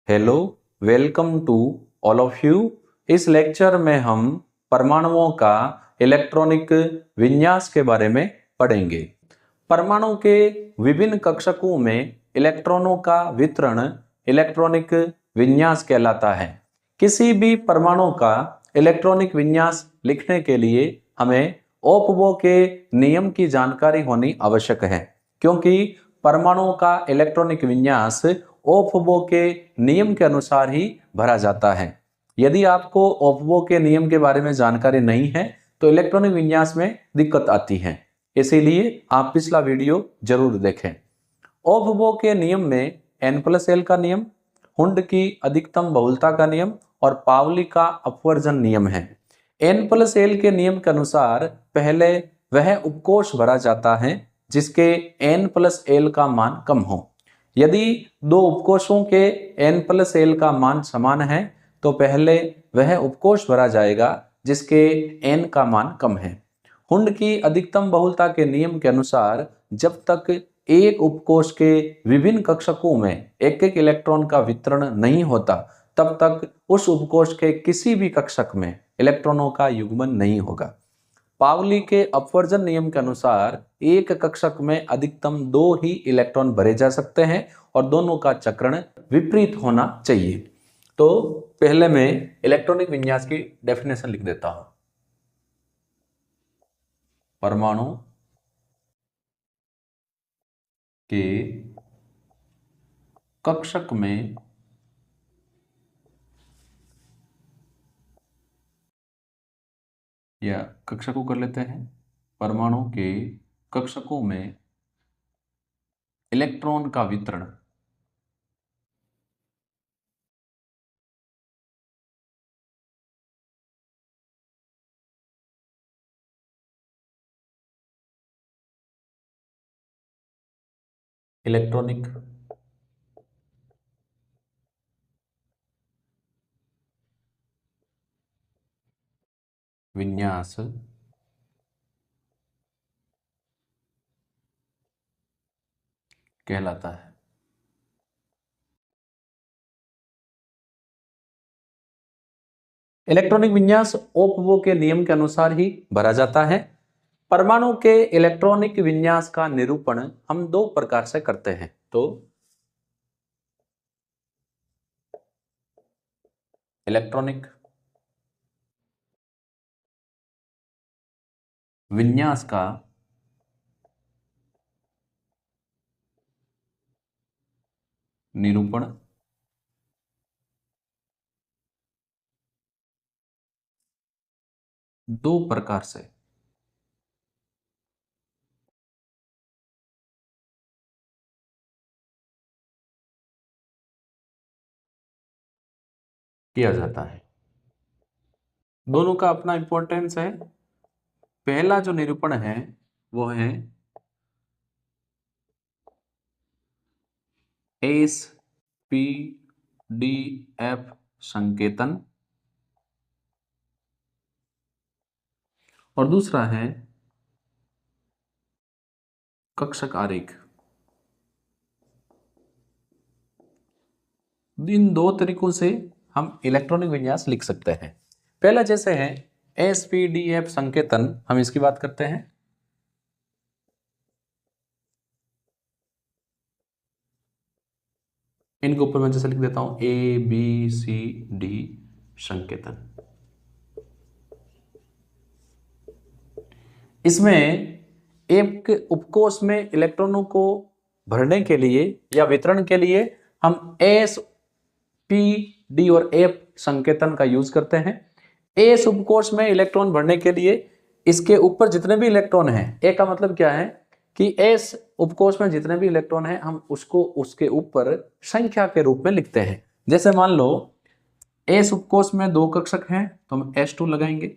Hello, welcome to all of you. इस lecture में हम परमाणुओं का इलेक्ट्रॉनिक विन्यास के बारे में पढ़ेंगे। परमाणु के विभिन्न कक्षकों में इलेक्ट्रॉनों का वितरण इलेक्ट्रॉनिक विन्यास कहलाता है। किसी भी परमाणु का इलेक्ट्रॉनिक विन्यास लिखने के लिए हमें ओप्बो के नियम की जानकारी होनी आवश्यक है, क्योंकि परमाणुओं का इलेक्ट्रॉनिक विन्यास ओप्बो के नियम के अनुसार ही भरा जाता है। यदि आपको ओप्बो के नियम के बारे में जानकारी नहीं है तो इलेक्ट्रॉनिक विन्यास में दिक्कत आती है, इसीलिए आप पिछला वीडियो जरूर देखें। ओप्बो के नियम में N+L का नियम, हुंड की अधिकतम बहुलता का नियम और पावली का अपवर्जन नियम है। N+L के नियम के अनुसार पहले वह उपकोष भरा जाता है जिसके N+L का मान कम हो। यदि दो उपकोषों के N+L का मान समान है तो पहले वह उपकोष भरा जाएगा जिसके N का मान कम है। हुंड की अधिकतम बहुलता के नियम के अनुसार जब तक एक उपकोष के विभिन्न कक्षकों में एक एक इलेक्ट्रॉन का वितरण नहीं होता तब तक उस उपकोष के किसी भी कक्षक में इलेक्ट्रॉनों का युग्मन नहीं होगा। पावली के अपवर्जन नियम के अनुसार एक कक्षक में अधिकतम 2 ही इलेक्ट्रॉन भरे जा सकते हैं और दोनों का चक्रण विपरीत होना चाहिए। तो पहले मैं इलेक्ट्रॉनिक विन्यास की डेफिनेशन लिख देता हूं। परमाणु के कक्षक में या कक्षक को कर लेते हैं। परमाणु के कक्षकों में इलेक्ट्रॉन का वितरण इलेक्ट्रॉनिक विन्यास कहलाता है। इलेक्ट्रॉनिक विन्यास ओप्बो के नियम के अनुसार ही भरा जाता है। परमाणु के इलेक्ट्रॉनिक विन्यास का निरूपण हम दो प्रकार से करते हैं। तो इलेक्ट्रॉनिक विन्यास का निरूपण दो प्रकार से किया जाता है। दोनों का अपना इंपॉर्टेंस है। पहला जो निरूपण है वो है SPDF संकेतन और दूसरा है कक्षक आरेख। इन दो तरीकों से हम इलेक्ट्रॉनिक विन्यास लिख सकते हैं। पहला जैसे है SPDF संकेतन, हम इसकी बात करते हैं। इनके ऊपर मैं जैसे लिख देता हूं ABCD संकेतन। इसमें एक उपकोष में इलेक्ट्रॉनों को भरने के लिए या वितरण के लिए हम S, P, D और F संकेतन का यूज करते हैं। S उपकोष में इलेक्ट्रॉन भरने के लिए इसके ऊपर जितने भी इलेक्ट्रॉन हैं, A का मतलब क्या है कि S उपकोष में जितने भी इलेक्ट्रॉन हैं हम उसको उसके ऊपर संख्या के रूप में लिखते हैं। जैसे मान लो S उपकोष में 2 कक्षक हैं तो हम S2 लगाएंगे,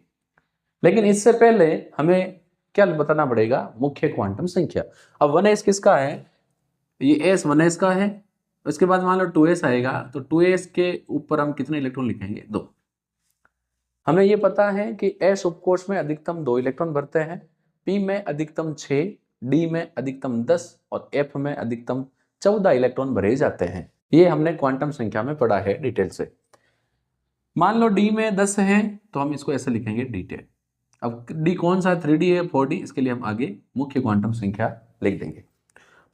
लेकिन इससे पहले हमें क्या बताना पड़ेगा, मुख्य क्वांटम संख्या। अब 1s किसका है, ये S 1s का है। उसके बाद मान लो 2s आएगा तो 2s के ऊपर हम कितने इलेक्ट्रॉन लिखेंगे, 2। हमें ये पता है कि S उपकोष में अधिकतम 2 इलेक्ट्रॉन भरते हैं, P में अधिकतम 6, D में अधिकतम 10 और F में अधिकतम 14 इलेक्ट्रॉन भरे जाते हैं। ये हमने क्वांटम संख्या में पढ़ा है डिटेल से। मान लो डी में 10 है तो हम इसको ऐसे लिखेंगे डी10। अब डी कौन सा 3D है 4D, इसके लिए हम आगे मुख्य क्वांटम संख्या लिख देंगे।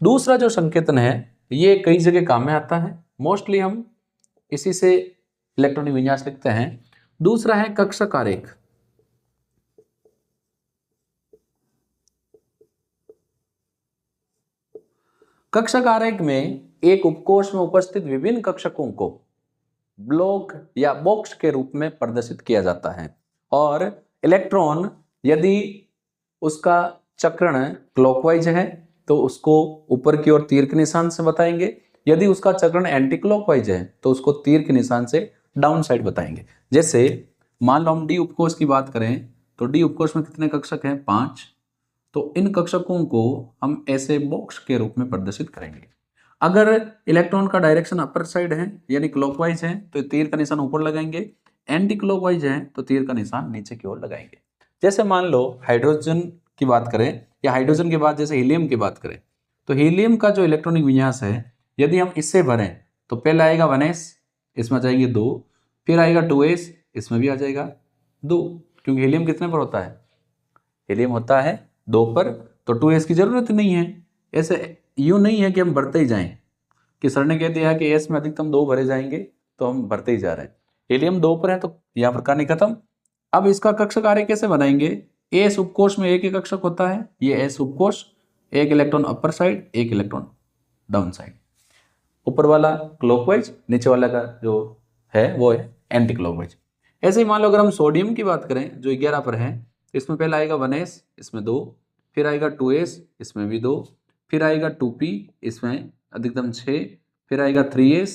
दूसरा जो संकेतन है ये कई जगह काम में आता है, मोस्टली हम इसी से इलेक्ट्रॉनिक विन्यास लिखते हैं। दूसरा है कक्षक आरेख। कक्षक आरेख में एक उपकोष में उपस्थित विभिन्न कक्षकों को ब्लॉक या बॉक्स के रूप में प्रदर्शित किया जाता है, और इलेक्ट्रॉन यदि उसका चक्रण क्लॉकवाइज है तो उसको ऊपर की ओर तीर के निशान से बताएंगे, यदि उसका चक्रण एंटी क्लॉकवाइज है तो उसको तीर के निशान से डाउन साइड बताएंगे। जैसे मान लो हम डी उपकोष की बात करें तो डी उपकोष में कितने कक्षक हैं? 5। तो इन कक्षकों को हम ऐसे बॉक्स के रूप में प्रदर्शित करेंगे। अगर इलेक्ट्रॉन का डायरेक्शन अपर साइड है यानी क्लॉकवाइज है तो तीर का निशान ऊपर लगाएंगे, एंटी क्लॉकवाइज है तो तीर का निशान नीचे की ओर लगाएंगे। जैसे मान लो हाइड्रोजन की बात करें या हाइड्रोजन के बाद जैसे हीलियम की बात करें तो हीलियम का जो इलेक्ट्रॉनिक विन्यास है यदि हम इससे भरें तो पहले आएगा 1s, इसमें आ जाएंगे 2, फिर आएगा 2s, इसमें भी आ जाएगा 2, क्योंकि हीलियम कितने पर होता है? हीलियम होता है 2 पर, तो 2s की जरूरत नहीं है। ऐसे यूं नहीं है कि हम बढ़ते ही जाएं कि सर ने कह दिया कि s में अधिकतम 2 भरे जाएंगे तो हम भरते ही जा रहे हैं। हीलियम 2 पर है तो यहाँ पर कहानी खत्म। अब इसका कक्षक आरेख कैसे बनाएंगे? एस उपकोष में एक ही कक्षक होता है, ये एस उपकोष, एक इलेक्ट्रॉन अपर साइड एक इलेक्ट्रॉन डाउन साइड, ऊपर वाला क्लॉकवाइज नीचे वाला का जो है वो है एंटी क्लॉकवाइज। ऐसे ही मान लो अगर हम सोडियम की बात करें जो 11 पर है तो इसमें पहले आएगा 1s, इसमें 2, फिर आएगा 2s, इसमें भी 2, फिर आएगा 2p, इसमें अधिकतम 6, फिर आएगा 3s,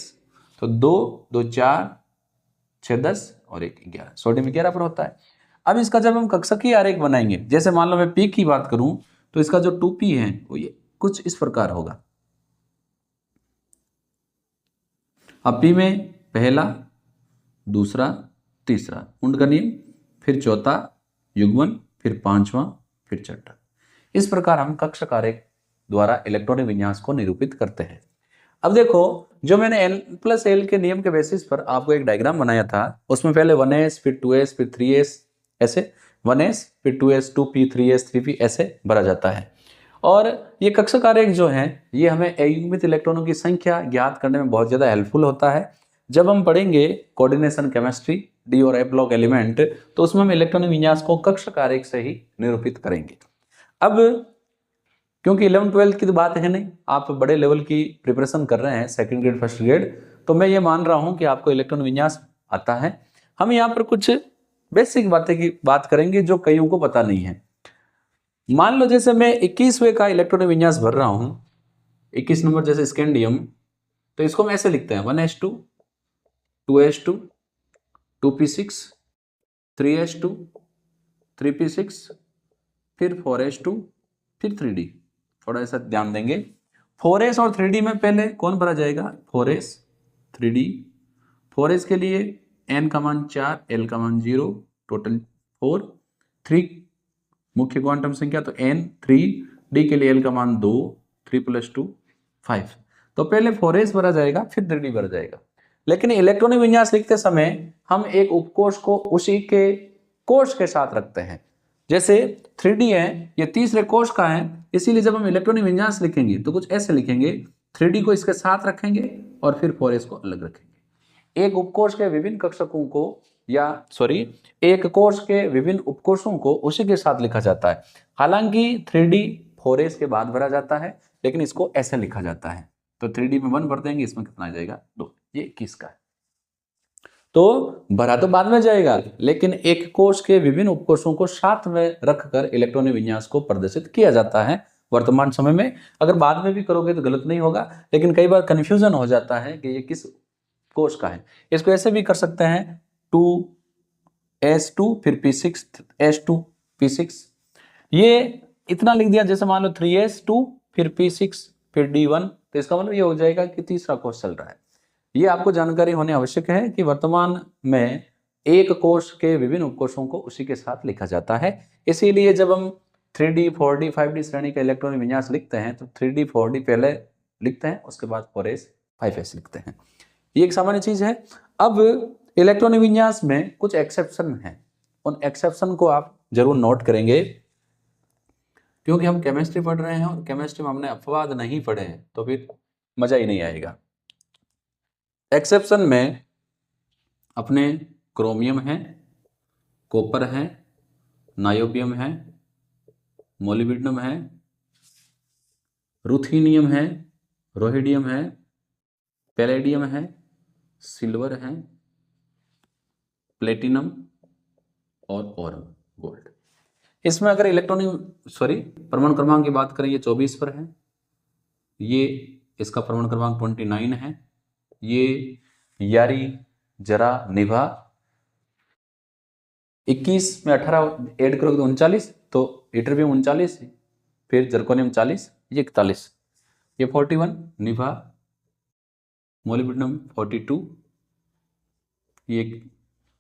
तो 2 2 4 6 10 और 1 11, सोडियम 11 पर होता है। अब इसका जब हम कक्षकीय आरेख बनाएंगे, जैसे मान लो मैं पी की बात करूं तो इसका जो 2p है वो ये कुछ इस प्रकार होगा। अब पी में पहला, दूसरा, तीसरा उंड का नियम, फिर चौथा युग्मन, फिर पांचवा, फिर छठा। इस प्रकार हम कक्षक आरेख द्वारा इलेक्ट्रॉनिक विन्यास को निरूपित करते हैं। अब देखो जो मैंने N+L के नियम के बेसिस पर आपको एक डायग्राम बनाया था उसमें पहले 1s फिर 2s फिर 3s, ऐसे 1s फिर 2s 2p 3s 3p ऐसे भरा जाता है। और ये कक्षक आरेख जो है ये हमें अयुग्मित इलेक्ट्रॉनों की संख्या ज्ञात करने में बहुत ज़्यादा हेल्पफुल होता है। जब हम पढ़ेंगे कोऑर्डिनेशन केमिस्ट्री डी और एफ ब्लॉक एलिमेंट तो उसमें हम इलेक्ट्रॉनिक विन्यास को कक्षक आरेख से ही निरूपित करेंगे। अब क्योंकि 11th-12th की तो बात है नहीं, आप बड़े लेवल की प्रिपरेशन कर रहे हैं, सेकंड ग्रेड फर्स्ट ग्रेड, तो मैं ये मान रहा हूं कि आपको इलेक्ट्रॉन विन्यास आता है। हम यहाँ पर कुछ बेसिक बातें की बात करेंगे जो कईयों को पता नहीं है। मान लो जैसे मैं 21वें का इलेक्ट्रॉन विन्यास भर रहा हूं, 21 नंबर जैसे स्कैंडियम, तो इसको हम ऐसे लिखते हैं 1s2 2s2 2p6 3s2 3p6 फिर 4s2 फिर 3d। थोड़ा ऐसा ध्यान देंगे, 4s और 3d में पहले कौन भरा जाएगा? 4s 3d। 4s के लिए n का मान 4, l का मान 0, टोटल 4, 3 मुख्य क्वांटम संख्या तो n 3, d के लिए l का मान 2, 3 + 2 5। तो पहले 4s भरा जाएगा फिर 3d भरा जाएगा। लेकिन इलेक्ट्रॉनिक विन्यास लिखते समय हम एक उपकोष को उसी के कोष के साथ रखते हैं। जैसे 3D है ये तीसरे कोष का है, इसीलिए जब हम इलेक्ट्रॉनिक विन्यास लिखेंगे तो कुछ ऐसे लिखेंगे, 3D को इसके साथ रखेंगे और फिर 4s को अलग रखेंगे। एक उपकोष के विभिन्न कक्षकों को एक कोष के विभिन्न उपकोषों को उसी के साथ लिखा जाता है। हालांकि 3D 4s के बाद भरा जाता है लेकिन इसको ऐसे लिखा जाता है। तो 3D में 1 भर देंगे, इसमें कितना आ जाएगा? 2। ये 21 का है। तो भरा तो बाद में जाएगा लेकिन एक कोष के विभिन्न उपकोषों को साथ में रखकर इलेक्ट्रॉनिक विन्यास को प्रदर्शित किया जाता है। वर्तमान समय में अगर बाद में भी करोगे तो गलत नहीं होगा, लेकिन कई बार कंफ्यूजन हो जाता है कि ये किस कोष का है। इसको ऐसे भी कर सकते हैं 2s2 फिर p6 s2 p6, ये इतना लिख दिया। जैसे मान लो 3s2 फिर p6 फिर d1, तो इसका मतलब ये हो जाएगा कि तीसरा कोष चल रहा है। ये आपको जानकारी होनी आवश्यक है कि वर्तमान में एक कोष के विभिन्न उपकोषों को उसी के साथ लिखा जाता है। इसीलिए जब हम 3D 4D 5D श्रेणी का इलेक्ट्रॉनिक विन्यास लिखते हैं तो 3D 4D पहले लिखते हैं, उसके बाद 4s 5s लिखते हैं। ये एक सामान्य चीज है। अब इलेक्ट्रॉनिक विन्यास में कुछ एक्सेप्शन हैं, उन एक्सेप्शन को आप जरूर नोट करेंगे, क्योंकि हम केमिस्ट्री पढ़ रहे हैं और केमिस्ट्री में हमने अपवाद नहीं पढ़े हैं तो फिर मजा ही नहीं आएगा। एक्सेप्शन में अपने क्रोमियम है, कॉपर है, नायोबियम है, मोलिब्डेनम है, रुथेनियम है, रोहिडियम है, पैलेडियम है, सिल्वर है, प्लेटिनम और ओरम गोल्ड। इसमें अगर परमाणु क्रमांक की बात करें, ये 24 पर है, ये इसका परमाणु क्रमांक 29 है, ये यारी जरा निभा 21 में 18 ऐड करोगे तो 39, तो इटरबियम 39, फिर जर्कोनियम 40, ये 41, ये 41, निभा, मोलिब्डेनम 42, ये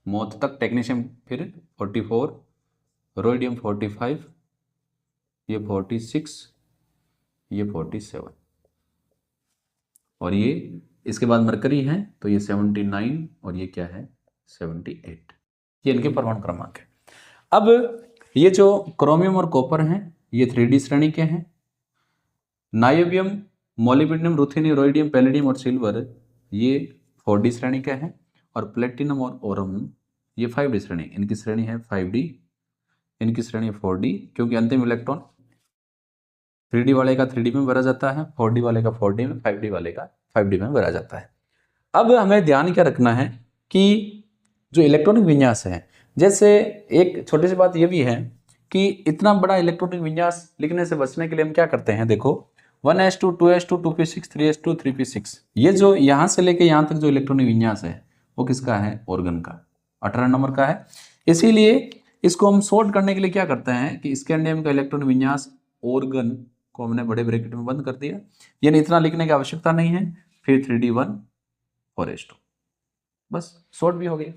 मौत तक टेक्नीशियम फिर 44, रोडियम 45, ये 46, ये 47, और ये इसके बाद मरकरी है तो ये 79, और ये क्या है 78। ये इनके परमाणु क्रमांक है। अब ये जो क्रोमियम और कॉपर हैं ये 3D श्रेणी के हैं। Niobium, molybdenum, ruthenium, rhodium, palladium और सिल्वर ये 4D श्रेणी के हैं, और प्लेटिनम और ओरम ये 5D श्रेणी, इनकी श्रेणी है 5D, इनकी श्रेणी है 4D, क्योंकि अंतिम इलेक्ट्रॉन 3D वाले का 3D में भरा जाता है, 4D वाले का 4D में, 5D वाले का 5D में भरा जाता है। अब हमें ध्यान क्या रखना है कि जो इलेक्ट्रॉनिक विन्यास है, जैसे एक छोटी सी बात ये भी है कि इतना बड़ा इलेक्ट्रॉनिक विन्यास लिखने से बचने के लिए हम क्या करते हैं, देखो 1s2 2s2 2p6 3s2 3p6, ये जो यहाँ से लेके यहाँ तक जो इलेक्ट्रॉनिक विन्यास है वो किसका है, ऑर्गन का, 18 नंबर का है। इसीलिए इसको हम सॉर्ट करने के लिए क्या करते हैं कि स्कैंडियम का इलेक्ट्रॉनिक विन्यास ऑर्गन को हमने बड़े ब्रैकेट में बंद कर दिया, यानी इतना लिखने की आवश्यकता नहीं है, फिर 3d1 4s2, बस सॉर्ट भी हो गया।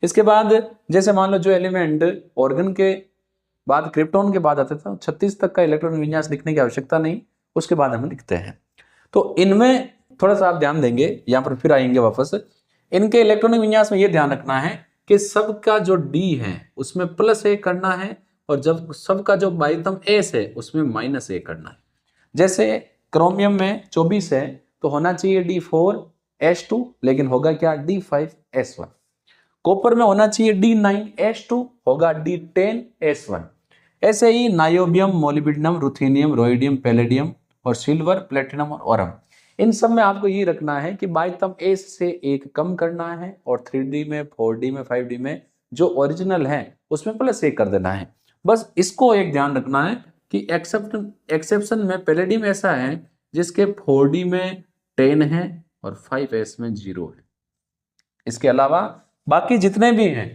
इसके बाद जैसे मान लो जो एलिमेंट ऑर्गन के बाद क्रिप्टॉन के बाद आता था, 36 तक का इलेक्ट्रॉन विन्यास लिखने की आवश्यकता नहीं, उसके बाद हम लिखते हैं। तो इनमें थोड़ा सा आप ध्यान देंगे, यहां पर फिर आएंगे वापस, इनके इलेक्ट्रॉनिक विन्यास में यह ध्यान रखना है कि सबका जो डी है उसमें +1 करना है, और जब सबका जो बाइथम एस है उसमें -1 करना है। जैसे क्रोमियम में 24 है तो होना चाहिए D4S2, लेकिन होगा क्या D5S1। कॉपर में होना चाहिए D9S2, होगा D10S1। ऐसे ही नायोबियम, मोलिब्डेनम, रुथेनियम, रोहिडियम, पैलेडियम और सिल्वर, प्लेटिनम और ओरम, इन सब में आपको ये रखना है कि बाइथम एस से एक कम करना है, और 3D में, 4D में, 5D में जो ओरिजिनल है उसमें +1 कर देना है। बस इसको एक ध्यान रखना है कि एक्सेप्शन में पैलेडियम ऐसा है जिसके 4D में 10 है और 5s में 0 है। इसके अलावा बाकी जितने भी हैं,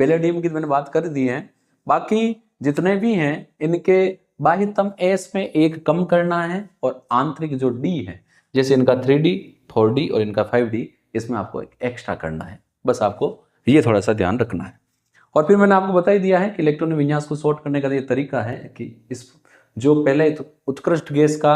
पैलेडियम की मैंने बात कर दी है, बाकी जितने भी हैं इनके बाह्यतम एस में एक कम करना है, और आंतरिक जो डी है, जैसे इनका 3D 4D और इनका 5D, इसमें आपको एक एक्स्ट्रा करना है। बस आपको ये थोड़ा सा ध्यान रखना है। और फिर मैंने आपको बता ही दिया है कि इलेक्ट्रॉनिक विन्यास को सॉर्ट करने का ये तरीका है कि इस जो पहले उत्कृष्ट गैस का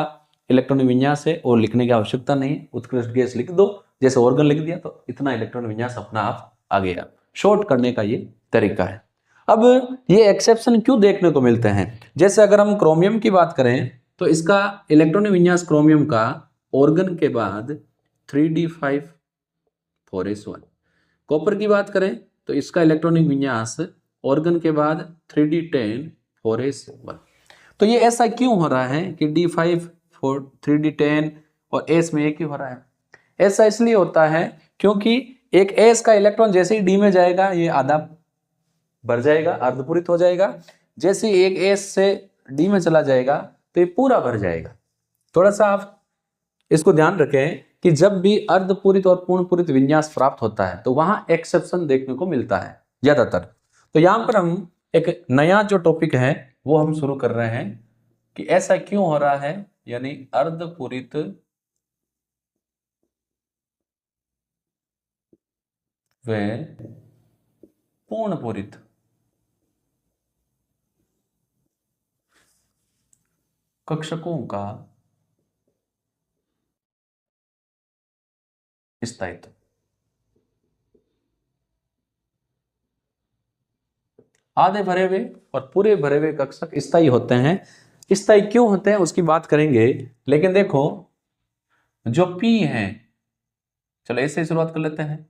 इलेक्ट्रॉनिक विन्यास है और लिखने की आवश्यकता नहीं है, उत्कृष्ट गैस लिख दो, जैसे ऑर्गन लिख दिया तो इतना इलेक्ट्रॉनिक विन्यास अपना आप आ गया। शॉर्ट करने का ये तरीका है। अब ये एक्सेप्शन क्यों देखने को मिलते हैं, जैसे अगर हम क्रोमियम की बात करें तो इसका इलेक्ट्रॉनिक विन्यास क्रोमियम का ऑर्गन के बाद 3d5 4s1। कॉपर की बात करें तो इसका इलेक्ट्रॉनिक विन्यास ऑर्गन के बाद 3d10 4s1। तो ये ऐसा क्यों हो रहा है कि D5 3d10 और s में एक ही हो रहा है? ऐसा इसलिए होता है क्योंकि एक s का इलेक्ट्रॉन जैसे ही d में जाएगा ये आधा भर जाएगा, अर्धपूरित हो जाएगा। जैसे ही एक s से d में चला जाएगा तो ये पूरा भर जाएगा। थोड़ा सा आप इसको ध्यान रखें कि जब भी अर्धपूरित और पूर्णपूरित विन्यास प्राप्त होता है तो वहां एक्सेप्शन देखने को मिलता है ज्यादातर। तो यहां पर हम एक नया जो टॉपिक है वो हम शुरू कर रहे हैं कि ऐसा क्यों हो रहा है, यानी अर्धपूरित व पूर्णपूरित कक्षकों का स्थायित्व। आधे भरे हुए और पूरे भरे हुए कक्षक स्थायी होते हैं। स्थायी क्यों होते हैं उसकी बात करेंगे, लेकिन देखो जो P है, चलो ऐसे ही शुरुआत कर लेते हैं।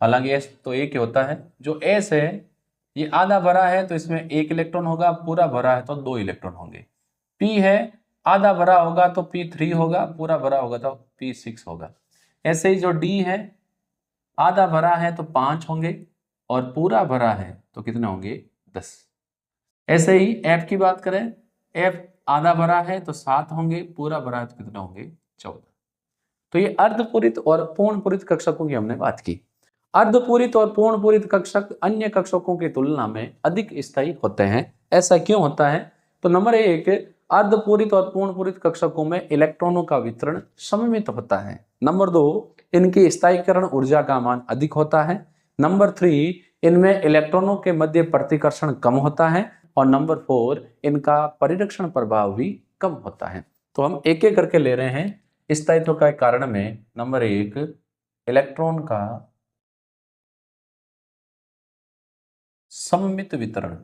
हालांकि S तो एक ही होता है। जो S है ये आधा भरा है तो इसमें 1 इलेक्ट्रॉन होगा, पूरा भरा है तो 2 इलेक्ट्रॉन होंगे। P है आधा भरा होगा तो P3 होगा, पूरा भरा होगा तो P6 होगा। ऐसे ही जो D है आधा भरा है तो 5 होंगे और पूरा भरा है तो कितने होंगे, 10। ऐसे ही F की बात करें, F आधा भरा है तो 7 होंगे, पूरा भरा है तो कितने होंगे, 14। तो ये अर्धपूरित और पूर्ण पूरित कक्षकों की हमने बात की। अर्धपूरित और पूर्ण पूरित कक्षक अन्य कक्षकों की तुलना में अधिक स्थायी होते हैं। ऐसा क्यों होता है? तो नंबर 1, अर्धपूरित और पूर्ण पूरित कक्षकों में इलेक्ट्रॉनों का वितरण सममित होता है। नंबर 2, इनकी स्थायीकरण ऊर्जा का मान अधिक होता है। नंबर 3, इनमें इलेक्ट्रॉनों के मध्य प्रतिकर्षण कम होता है। और नंबर 4, इनका परिरक्षण प्रभाव भी कम होता है। तो हम एक एक करके ले रहे हैं। स्थायित्व का कारण में नंबर 1, इलेक्ट्रॉन का सममित वितरण।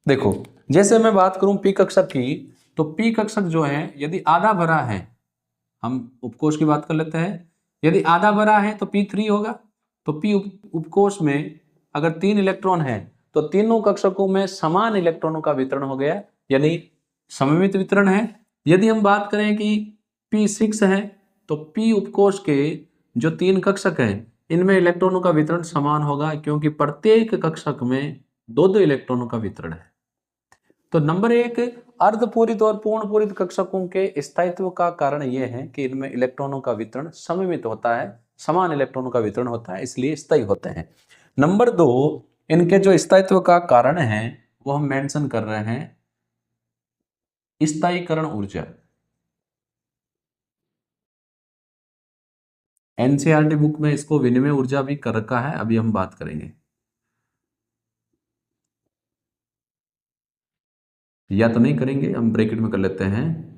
देखो जैसे मैं बात करूं पी कक्षक की, तो पी कक्षक जो है यदि आधा भरा है, हम उपकोष की बात कर लेते हैं, यदि आधा भरा है तो P3 होगा। तो पी उपकोष में अगर 3 इलेक्ट्रॉन है तो तीनों कक्षकों में समान इलेक्ट्रॉनों का वितरण हो गया, यानी सममित वितरण है। यदि हम बात करें कि P6 है तो P उपकोष के जो 3 कक्षक है इनमें इलेक्ट्रॉनों का वितरण समान होगा, क्योंकि प्रत्येक कक्षक में 2-2 इलेक्ट्रॉनों का वितरण है। तो नंबर 1, अर्धपूरित और पूर्ण पूरित कक्षकों के स्थायित्व का कारण यह है कि इनमें इलेक्ट्रॉनों का वितरण सममित होता है, समान इलेक्ट्रॉनों का वितरण होता है, इसलिए स्थायी होते हैं। नंबर 2, इनके जो स्थायित्व का कारण है वो हम मेंशन कर रहे हैं स्थायीकरण ऊर्जा। एनसीईआरटी बुक में इसको विनिमय ऊर्जा भी कर रखा है, अभी हम बात करेंगे। या तो नहीं करेंगे, हम ब्रैकेट में कर लेते हैं।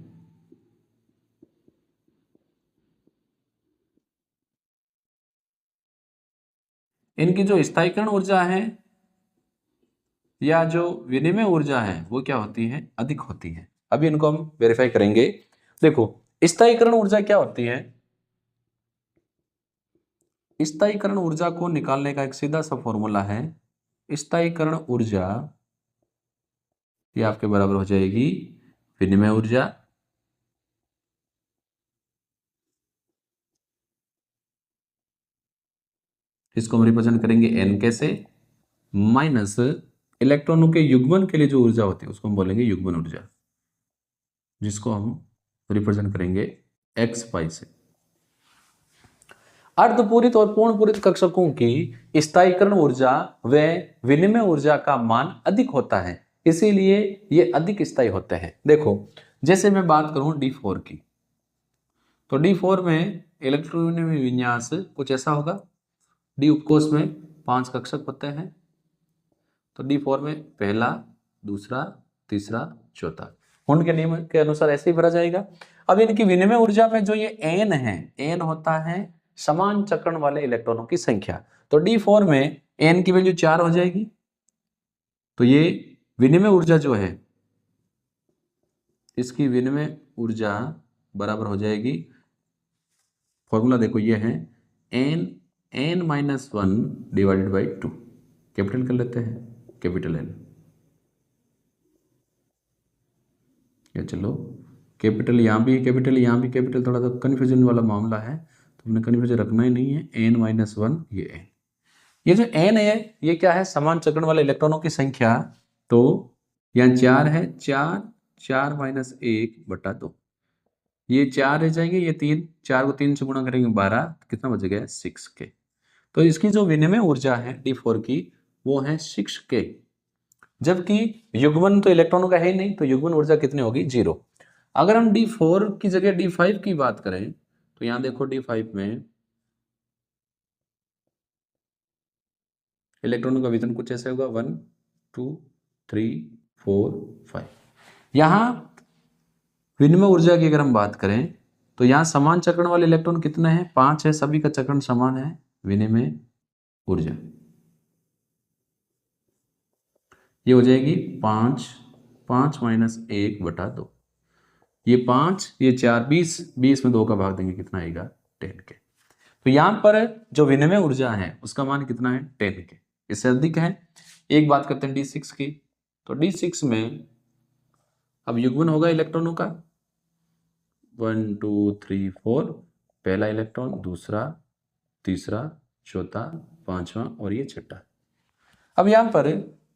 इनकी जो स्थायीकरण ऊर्जा है या जो विनिमय ऊर्जा है वो क्या होती है, अधिक होती है। अभी इनको हम वेरीफाई करेंगे। देखो स्थायीकरण ऊर्जा क्या होती है। स्थायीकरण ऊर्जा को निकालने का एक सीधा सा फॉर्मूला है। स्थायीकरण ऊर्जा ये आपके बराबर हो जाएगी विनिमय ऊर्जा इसको हम रिप्रेजेंट करेंगे n कैसे, माइनस इलेक्ट्रॉनों के युग्मन के लिए जो ऊर्जा होती है उसको हम बोलेंगे युग्मन ऊर्जा, जिसको हम रिप्रेजेंट करेंगे x पाई से। अर्धपूरित और पूर्ण पूरित कक्षकों की स्थायीकरण ऊर्जा व विनिमय ऊर्जा का मान अधिक होता है, इसीलिए ये अधिक स्थायी होते हैं। देखो जैसे मैं बात करूं D4 की, तो D4 में इलेक्ट्रोविनिमय विन्यास कुछ ऐसा होगा। डी उपकोष में 5 कक्षक होते हैं, तो D4 में पहला, दूसरा, तीसरा, चौथा, हुंड के नियम के अनुसार ऐसे ही भरा जाएगा। अब इनकी विनिमय ऊर्जा में जो ये n है, n होता है समान चक्रण वाले इलेक्ट्रॉनों की संख्या। तो D4 में n की वैल्यू 4 हो जाएगी। तो ये विनिमय ऊर्जा जो है, इसकी विनिमय ऊर्जा बराबर हो जाएगी, फॉर्मूला देखो ये है n-1 डिवाइडेड बाई 2। कैपिटल कर लेते हैं, कैपिटल N, या चलो कैपिटल यहाँ भी कैपिटल, यहाँ भी कैपिटल, थोड़ा सा कन्फ्यूजन वाला मामला है तो हमने कन्फ्यूजन रखना ही नहीं है। n-1 ये n, ये जो n है ये क्या है, समान चक्रण वाले इलेक्ट्रॉनों की संख्या। तो यहाँ 4 है, 4, 4 माइनस 1/2, ये 4 रह जाएंगे, ये 3, 4 को 3 से गुणा करेंगे 12, कितना बच गया 6k। तो इसकी जो विनिमय ऊर्जा है D4 की वो है 6k, जबकि युग्मन तो इलेक्ट्रॉनों का है ही नहीं, तो युग्मन ऊर्जा कितनी होगी, 0। अगर हम D4 की जगह D5 की बात करें तो यहां देखो D5 में इलेक्ट्रॉनों का वितरण कुछ ऐसे होगा 1 2 3 4 5। यहां विनिमय ऊर्जा की अगर हम बात करें तो यहाँ समान चक्रण वाले इलेक्ट्रॉन कितने हैं? 5 है, सभी का चक्रण समान है। विनिमय ऊर्जा ये हो जाएगी 5, 5 माइनस 1/2। ये 5, ये 4, 20, 20 में 2 का भाग देंगे, कितना आएगा? 10 के। तो यहाँ पर जो विनिमय ऊर्जा है उसका मान कितना है? 10 के। इससे अधिक है। एक बात करते हैं D6 की। तो D6 में अब युग्मन होगा इलेक्ट्रॉनों का 1 2 3 4, पहला इलेक्ट्रॉन, दूसरा, तीसरा, चौथा, पांचवा और ये छठा। अब यहां पर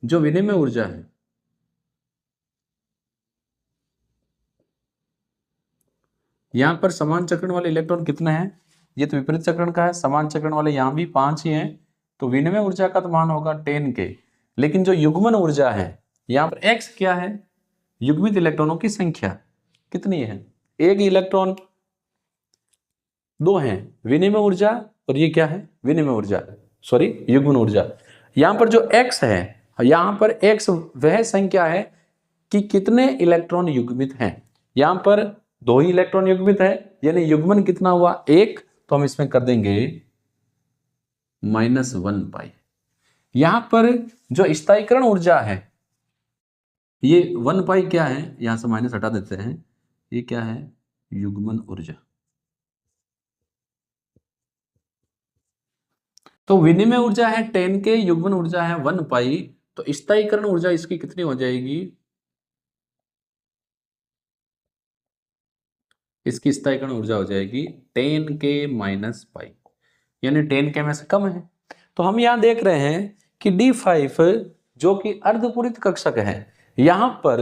जो विनिमय ऊर्जा है, यहां पर समान चक्रण वाले इलेक्ट्रॉन कितने हैं? ये तो विपरीत चक्रण का है। समान चक्रण वाले यहां भी 5 ही हैं, तो विनिमय ऊर्जा का तो मान होगा 10 के। लेकिन जो युग्मन ऊर्जा है यहां पर x क्या है? युग्मित इलेक्ट्रॉनों की संख्या कितनी है? एक इलेक्ट्रॉन, 2 हैं। विनिमय ऊर्जा और ये क्या है? विनिमय ऊर्जा, सॉरी युग्मन ऊर्जा। यहां पर जो x है, यहां पर x वह संख्या है कि कितने इलेक्ट्रॉन युग्मित हैं। यहां पर 2 ही इलेक्ट्रॉन युग्मित है, यानी युग्मन कितना हुआ? 1। तो हम इसमें कर देंगे -1 पाई। यहां पर जो स्थायीकरण ऊर्जा है, ये 1 पाई क्या है? यहां से माइनस हटा देते हैं। ये क्या है? युग्मन ऊर्जा। तो विनिमय ऊर्जा है 10 के, युग्मन ऊर्जा है 1 पाई। तो स्थायीकरण ऊर्जा इसकी कितनी हो जाएगी? इसकी स्थायीकरण ऊर्जा हो जाएगी 10 के माइनस पाई, यानी 10 के में से कम है। तो हम यहां देख रहे हैं कि D5 जो कि अर्धपूरित कक्षक है, यहां पर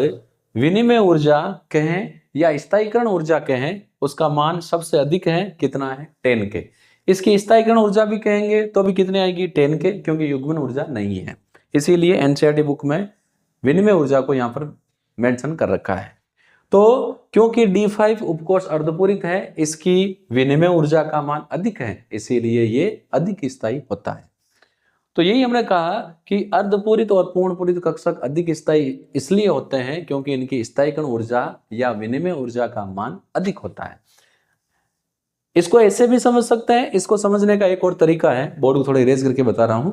विनिमय ऊर्जा कहें या स्थायीकरण ऊर्जा कहें, उसका मान सबसे अधिक है। कितना है? 10 के। इसकी स्थायीकरण ऊर्जा भी कहेंगे तो भी कितनी आएगी? 10 के, क्योंकि युग्मन ऊर्जा नहीं है। इसीलिए एनसीईआरटी बुक में विनिमय ऊर्जा को यहां पर मेंशन कर रखा है। तो क्योंकि D5 उपकोष अर्धपूरित है, इसकी विनिमय ऊर्जा का मान अधिक है, इसीलिए ये अधिक स्थायी होता है। तो यही हमने कहा कि अर्धपूरित और पूर्णपूरित कक्षक अधिक स्थायी इसलिए होते हैं क्योंकि इनकी स्थायीकरण ऊर्जा या विनिमय ऊर्जा का मान अधिक होता है। इसको ऐसे भी समझ सकते हैं। इसको समझने का एक और तरीका है, बोर्ड को थोड़ा इरेज करके बता रहा हूं।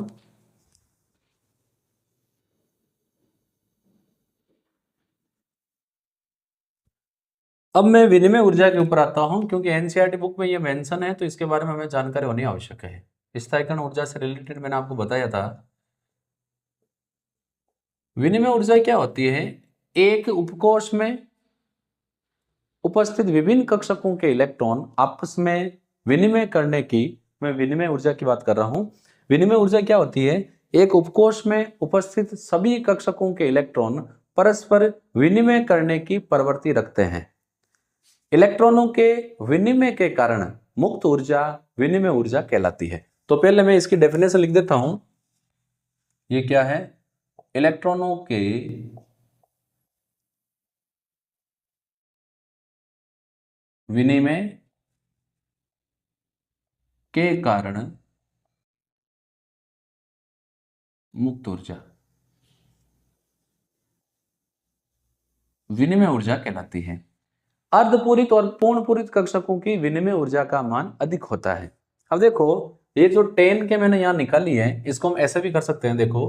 अब मैं विनिमय ऊर्जा के ऊपर आता हूं, क्योंकि एनसीईआरटी बुक में ये मेंशन है तो इसके बारे में हमें जानकारी होनी आवश्यक है। स्थायीकरण ऊर्जा से रिलेटेड मैंने आपको बताया था। विनिमय ऊर्जा क्या होती है? एक उपकोष में उपस्थित विभिन्न कक्षकों के इलेक्ट्रॉन आपस में विनिमय करने की, मैं विनिमय ऊर्जा की बात कर रहा हूं। विनिमय ऊर्जा क्या होती है? एक उपकोष में उपस्थित सभी कक्षकों के इलेक्ट्रॉन परस्पर विनिमय करने की प्रवृत्ति रखते हैं। इलेक्ट्रॉनों के विनिमय के कारण मुक्त ऊर्जा विनिमय ऊर्जा कहलाती है। तो पहले मैं इसकी डेफिनेशन लिख देता हूं। ये क्या है? इलेक्ट्रॉनों के विनिमय के कारण मुक्त ऊर्जा विनिमय ऊर्जा कहलाती है। अर्धपूरित और पूर्णपूरित कक्षकों की विनिमय ऊर्जा का मान अधिक होता है। अब देखो, ये जो 10 के मैंने यहां निकाली है, इसको हम ऐसे भी कर सकते हैं। देखो,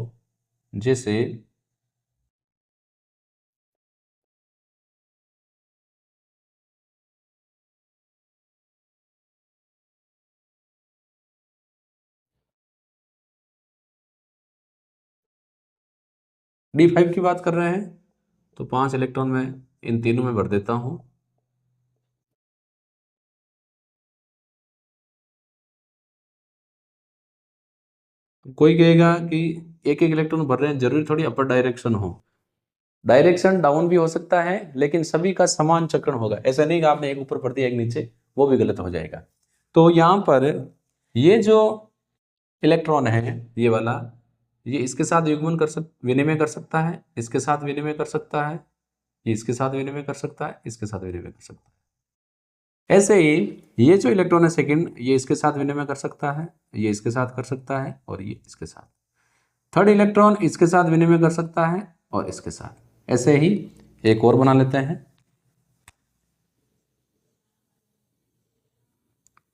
जैसे D5 की बात कर रहे हैं तो 5 इलेक्ट्रॉन में इन तीनों में भर देता हूं। कोई कहेगा कि एक एक इलेक्ट्रॉन भर रहे हैं, जरूरी थोड़ी अपर डायरेक्शन हो। डायरेक्शन डाउन भी हो सकता है, लेकिन सभी का समान चक्रण होगा। ऐसा नहीं कि आपने एक ऊपर भर दिया एक नीचे, वो भी गलत हो जाएगा। तो यहां पर ये जो इलेक्ट्रॉन है, ये वाला, ये इसके साथ युग्मन विनिमय कर सकता है, इसके साथ विनिमय कर सकता है, ये इसके साथ विनिमय कर सकता है, इसके साथ विनिमय कर सकता है। ऐसे ही ये जो इलेक्ट्रॉन है सेकंड, ये इसके साथ विनिमय कर सकता है, ये इसके साथ कर सकता है और ये इसके साथ। थर्ड इलेक्ट्रॉन इसके साथ विनिमय कर सकता है और इसके साथ। ऐसे ही एक और बना लेते हैं।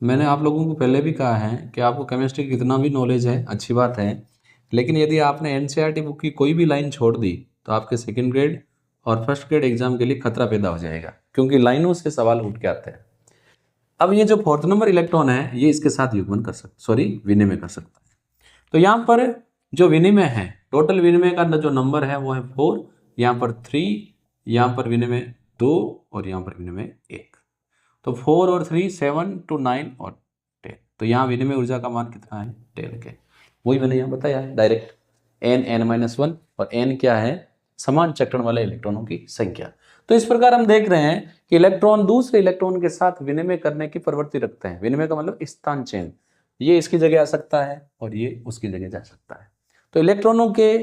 मैंने आप लोगों को पहले भी कहा है कि आपको केमिस्ट्री कितना भी नॉलेज है अच्छी बात है, लेकिन यदि आपने एनसीईआरटी बुक की कोई भी लाइन छोड़ दी तो आपके सेकंड ग्रेड और फर्स्ट ग्रेड एग्जाम के लिए खतरा पैदा हो जाएगा, क्योंकि लाइनों से सवाल उठ के आते हैं। अब ये जो फोर्थ नंबर इलेक्ट्रॉन है ये इसके साथ युग्मन कर सकता, सॉरी विनिमय कर सकता है। तो यहाँ पर जो विनिमय है, टोटल विनिमय का जो नंबर है वो है 4, यहाँ पर 3, यहाँ पर विनिमय 2 और यहाँ पर विनिमय 1। तो 4 और 3 7 to 9 और 10। तो यहाँ विनिमय ऊर्जा का मान कितना है 10 के, वही मैंने यहाँ बताया है डायरेक्ट। n(n-1) और n क्या है, समान चक्रण वाले इलेक्ट्रॉनों की संख्या। तो इस प्रकार हम देख रहे हैं कि इलेक्ट्रॉन दूसरे इलेक्ट्रॉन के साथ विनिमय करने की प्रवृत्ति रखते हैं। विनिमय का मतलब स्थान चेंज, ये इसकी जगह आ सकता है और ये उसकी जगह जा सकता है। तो इलेक्ट्रॉनों के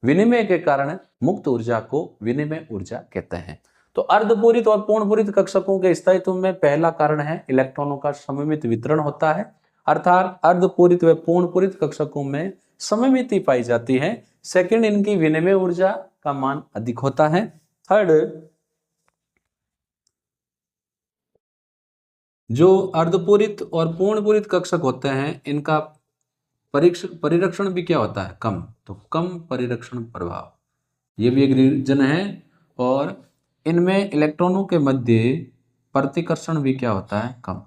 विनिमय के कारण मुक्त ऊर्जा को विनिमय ऊर्जा कहते हैं। तो अर्धपूरित और पूर्णपूरित कक्षकों के स्थायित्व में पहला कारण है इलेक्ट्रॉनों का सममित वितरण होता है, अर्थात अर्धपूरित व पूर्णपूरित कक्षकों में सममिति पाई जाती है। सेकंड, इनकी विनिमय ऊर्जा का मान अधिक होता है। थर्ड, जो अर्धपूरित और पूर्णपूरित कक्षक होते हैं इनका परिरक्षण भी क्या होता है, कम। तो कम परिरक्षण प्रभाव, ये भी एक रीजन है। और इनमें इलेक्ट्रॉनों के मध्य प्रतिकर्षण भी क्या होता है, कम।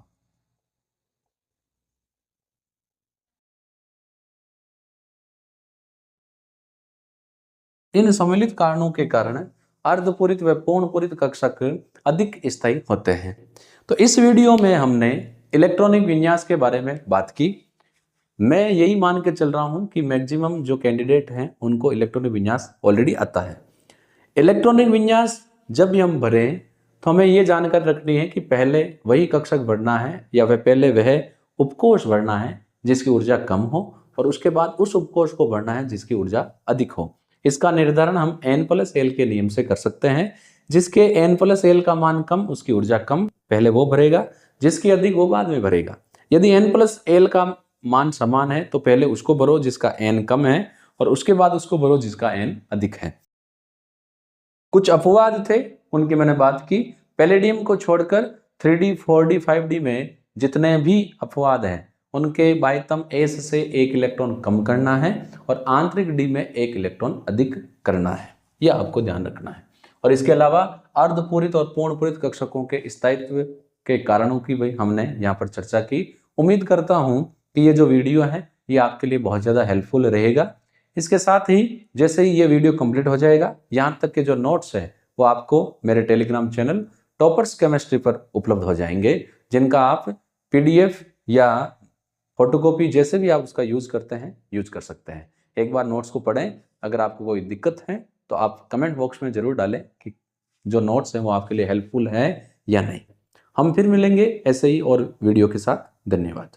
इन सम्मिलित कारणों के कारण अर्धपूरित व पूर्णपूरित कक्षक अधिक स्थायी होते हैं। तो इस वीडियो में हमने इलेक्ट्रॉनिक विन्यास के बारे में बात की। मैं यही मान के चल रहा हूं कि मैक्सिमम जो कैंडिडेट हैं उनको इलेक्ट्रॉनिक विन्यास ऑलरेडी आता है। इलेक्ट्रॉनिक विन्यास जब भी हम भरें तो हमें ये जानकारी रखनी है कि पहले वही कक्षक भरना है या पहले वह उपकोष भरना है जिसकी ऊर्जा कम हो, और उसके बाद उस उपकोष को भरना है जिसकी ऊर्जा अधिक हो। इसका निर्धारण हम n+l के नियम से कर सकते हैं। जिसके n+l का मान कम, उसकी ऊर्जा कम, पहले वो भरेगा, जिसकी अधिक वो बाद में भरेगा। यदि n+l का मान समान है तो पहले उसको भरो जिसका n कम है, और उसके बाद उसको भरो जिसका n अधिक है। कुछ अपवाद थे, उनकी मैंने बात की। पैलेडियम को छोड़कर 3D 4D 5D में जितने भी अपवाद हैं उनके बाह्यतम s से 1 इलेक्ट्रॉन कम करना है और आंतरिक d में 1 इलेक्ट्रॉन अधिक करना है, यह आपको ध्यान रखना है। और इसके अलावा अर्धपूरित और पूर्णपूरित कक्षकों के स्थायित्व के कारणों की भी हमने यहाँ पर चर्चा की। उम्मीद करता हूँ कि ये जो वीडियो है ये आपके लिए बहुत ज़्यादा हेल्पफुल रहेगा। इसके साथ ही जैसे ही ये वीडियो कंप्लीट हो जाएगा, यहाँ तक के जो नोट्स है वो आपको मेरे टेलीग्राम चैनल टॉपर्स केमिस्ट्री पर उपलब्ध हो जाएंगे, जिनका आप PDF या फोटोकॉपी जैसे भी आप उसका यूज करते हैं यूज कर सकते हैं। एक बार नोट्स को पढ़ें। अगर आपको कोई दिक्कत है तो आप कमेंट बॉक्स में जरूर डालें कि जो नोट्स हैं वो आपके लिए हेल्पफुल है या नहीं। हम फिर मिलेंगे ऐसे ही और वीडियो के साथ। धन्यवाद।